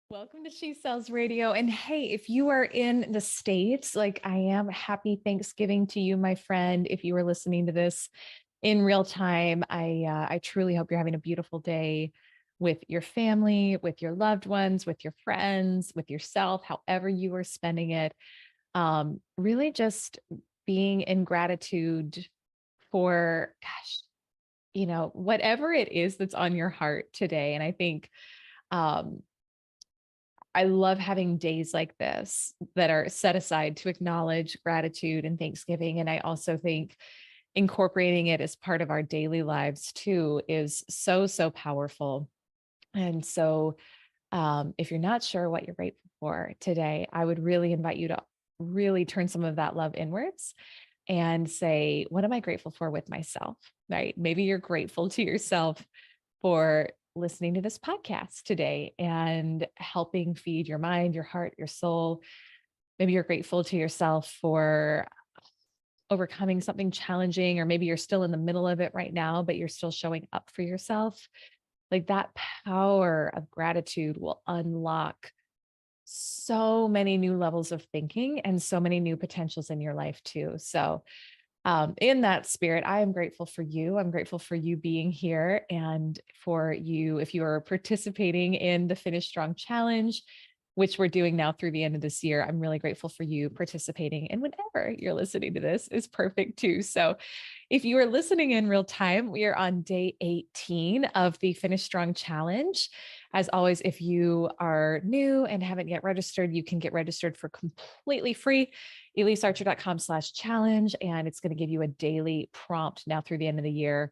Welcome to She Sells Radio. And hey, if you are in the States, like I am, happy Thanksgiving to you, my friend. If you are listening to this in real time, I truly hope you're having a beautiful day with your family, with your loved ones, with your friends, with yourself, however you are spending it. Really just being in gratitude for, gosh, whatever it is that's on your heart today. And I think, um, I love having days like this that are set aside to acknowledge gratitude and Thanksgiving. And I also think incorporating it as part of our daily lives too is so powerful. And so, if you're not sure what you're grateful for today, I would really invite you to really turn some of that love inwards and say, what am I grateful for with myself? Right? Maybe you're grateful to yourself for listening to this podcast today and helping feed your mind, your heart, your soul. Maybe you're grateful to yourself for overcoming something challenging, or maybe you're still in the middle of it right now, but you're still showing up for yourself. Like that power of gratitude will unlock so many new levels of thinking and so many new potentials in your life too. So in that spirit, I am grateful for you. I'm grateful for you being here and for you, if you are participating in the Finish Strong Challenge, which we're doing now through the end of this year. I'm really grateful for you participating. And whenever you're listening to this is perfect too. So if you are listening in real time, we are on day 18 of the Finish Strong Challenge. As always, if you are new and haven't yet registered, you can get registered for completely free. ElyseArcher.com/challenge. And it's going to give you a daily prompt now through the end of the year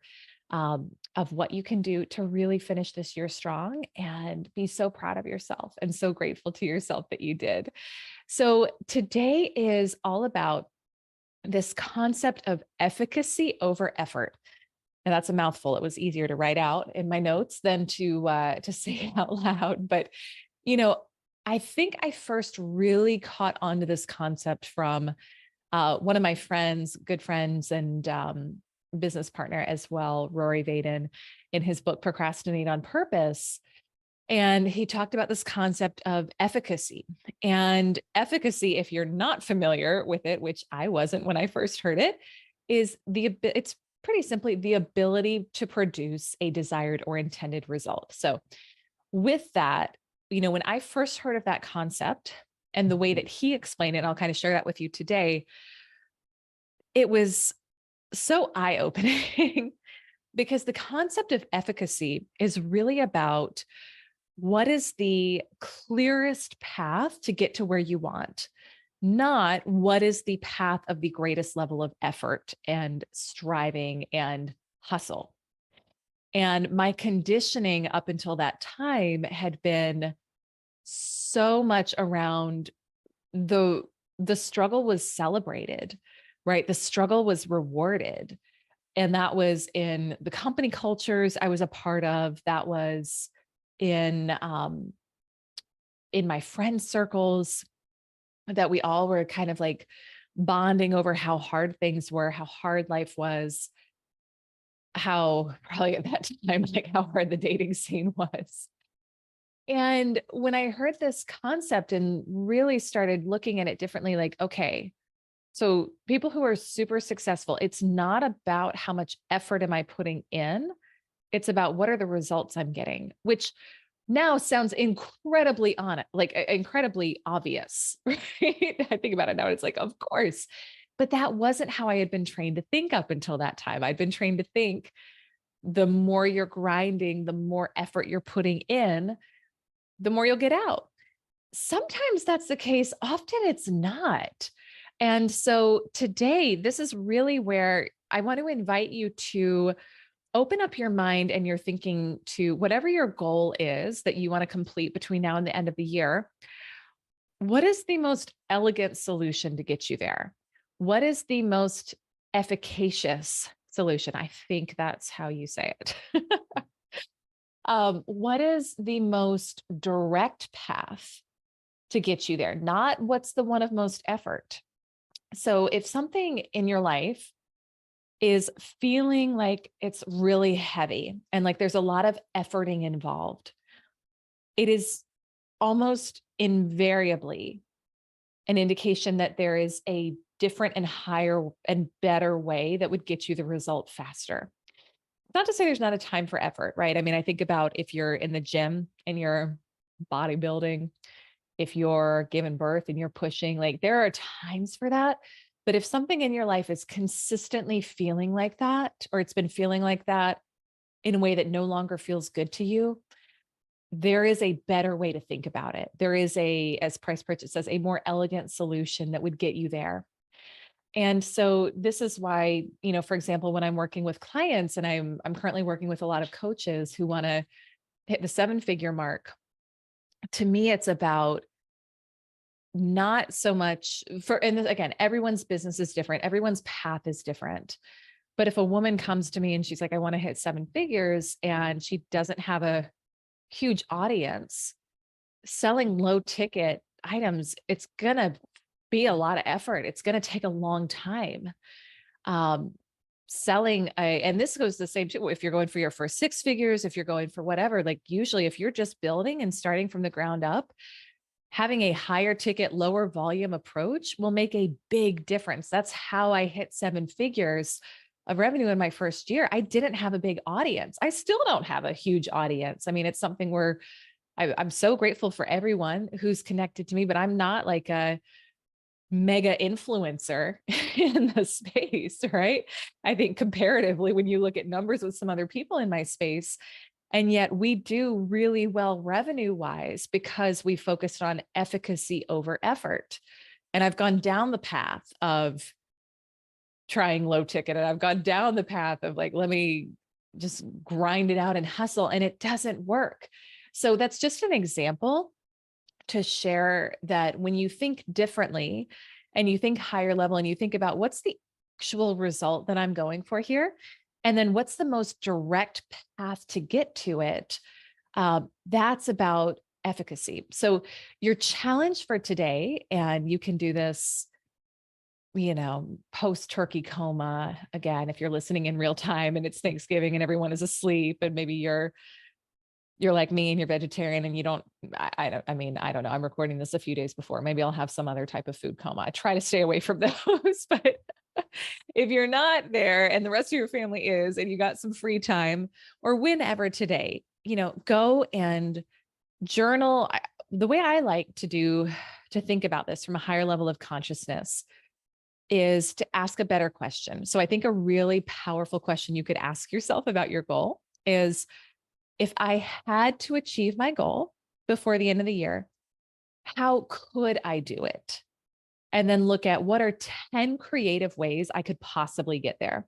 of what you can do to really finish this year strong and be so proud of yourself and so grateful to yourself that you did. So today is all about this concept of efficacy over effort. And that's a mouthful. It was easier to write out in my notes than to say it out loud. But you know, I think I first really caught on to this concept from one of my friends, good friends, and business partner as well, Rory Vaden, in his book Procrastinate on Purpose. And he talked about this concept of efficacy. And efficacy, if you're not familiar with it, which I wasn't when I first heard it, is it's pretty simply the ability to produce a desired or intended result. So with that, when I first heard of that concept and the way that he explained it, and I'll kind of share that with you today, it was so eye-opening because the concept of efficacy is really about what is the clearest path to get to where you want, not what is the path of the greatest level of effort and striving and hustle. And my conditioning up until that time had been so much around the the struggle was celebrated, right? The struggle was rewarded. And that was in the company cultures I was a part of. That was in my friend circles, that we all were kind of like bonding over how hard things were, how hard life was, how probably at that time, like how hard the dating scene was. And when I heard this concept and really started looking at it differently, like, okay, so people who are super successful, it's not about how much effort am I putting in. It's about what are the results I'm getting, which now sounds incredibly incredibly obvious, right? I think about it now, it's like, of course. But that wasn't how I had been trained to think up until that time. I'd been trained to think the more you're grinding, the more effort you're putting in, the more you'll get out. Sometimes that's the case. Often it's not. And so today, this is really where I want to invite you to open up your mind and your thinking to whatever your goal is that you want to complete between now and the end of the year. What is the most elegant solution to get you there? What is the most efficacious solution? I think that's how you say it. What is the most direct path to get you there? Not what's the one of most effort. So if something in your life is feeling like it's really heavy and like there's a lot of efforting involved, it is almost invariably an indication that there is a different and higher and better way that would get you the result faster. Not to say there's not a time for effort, right? I mean, I think about if you're in the gym and you're bodybuilding, if you're giving birth and you're pushing, like there are times for that. But if something in your life is consistently feeling like that, or it's been feeling like that in a way that no longer feels good to you, there is a better way to think about it. There is a, as Price Pritchett says, a more elegant solution that would get you there. And so this is why, for example, when I'm working with clients and I'm currently working with a lot of coaches who want to hit the 7-figure mark, to me, it's about not so much and again, everyone's business is different. Everyone's path is different. But if a woman comes to me and she's like, I want to hit 7 figures and she doesn't have a huge audience, selling low ticket items, it's going to be a lot of effort. It's going to take a long time. And this goes the same too. If you're going for your first 6 figures, if you're going for whatever, like usually if you're just building and starting from the ground up, having a higher ticket, lower volume approach will make a big difference. That's how I hit 7 figures of revenue in my first year. I didn't have a big audience. I still don't have a huge audience. I mean, it's something where I'm so grateful for everyone who's connected to me, but I'm not like a mega influencer in the space, right? I think comparatively, when you look at numbers with some other people in my space, and yet we do really well revenue wise because we focused on efficacy over effort. And I've gone down the path of trying low ticket, and I've gone down the path of like, let me just grind it out and hustle, and it doesn't work. So that's just an example to share that when you think differently and you think higher level and you think about what's the actual result that I'm going for here, and then what's the most direct path to get to it, that's about efficacy. So your challenge for today, and you can do this, post turkey coma again, if you're listening in real time and it's Thanksgiving and everyone is asleep and maybe you're like me and you're vegetarian and you don't, I don't know. I'm recording this a few days before. Maybe I'll have some other type of food coma. I try to stay away from those, but if you're not there and the rest of your family is, and you got some free time or whenever today, go and journal. The way I like to think about this from a higher level of consciousness is to ask a better question. So I think a really powerful question you could ask yourself about your goal is, if I had to achieve my goal before the end of the year, how could I do it? And then look at what are 10 creative ways I could possibly get there.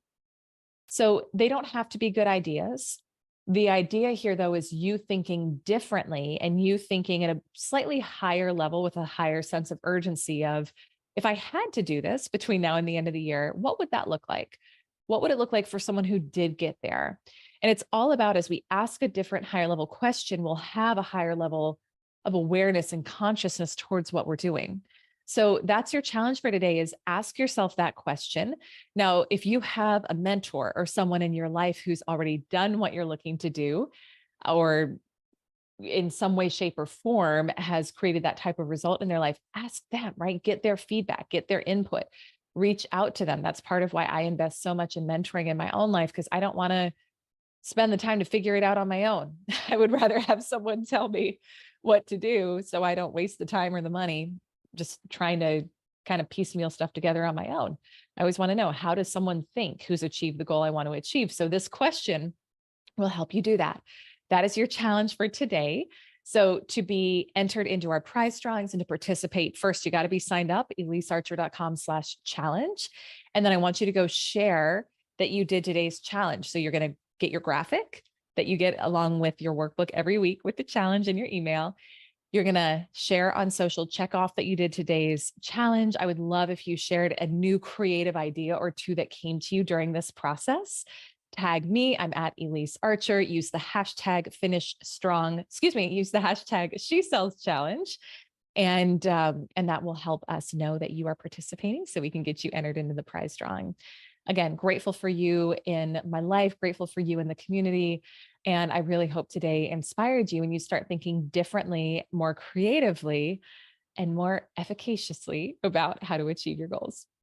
So they don't have to be good ideas. The idea here, though, is you thinking differently and you thinking at a slightly higher level with a higher sense of urgency of, if I had to do this between now and the end of the year, what would that look like? What would it look like for someone who did get there? And it's all about, as we ask a different higher level question, we'll have a higher level of awareness and consciousness towards what we're doing. So that's your challenge for today, is ask yourself that question. Now, if you have a mentor or someone in your life who's already done what you're looking to do, or in some way, shape, or form has created that type of result in their life, ask them, right? Get their feedback, get their input, reach out to them. That's part of why I invest so much in mentoring in my own life, because I don't want to spend the time to figure it out on my own. I would rather have someone tell me what to do so I don't waste the time or the money just trying to kind of piecemeal stuff together on my own. I always want to know, how does someone think who's achieved the goal I want to achieve? So this question will help you do that. That is your challenge for today. So to be entered into our prize drawings and to participate, first, you got to be signed up, elisearcher.com/challenge. And then I want you to go share that you did today's challenge. So you're going to get your graphic that you get along with your workbook every week with the challenge in your email. You're going to share on social, check off that you did today's challenge. I would love if you shared a new creative idea or two that came to you during this process. Tag me. I'm at Elyse Archer. Use the hashtag use the hashtag #SheSellsChallenge. And that will help us know that you are participating so we can get you entered into the prize drawing. again, grateful for you in my life, grateful for you in the community. And I really hope today inspired you and you start thinking differently, more creatively, and more efficaciously about how to achieve your goals.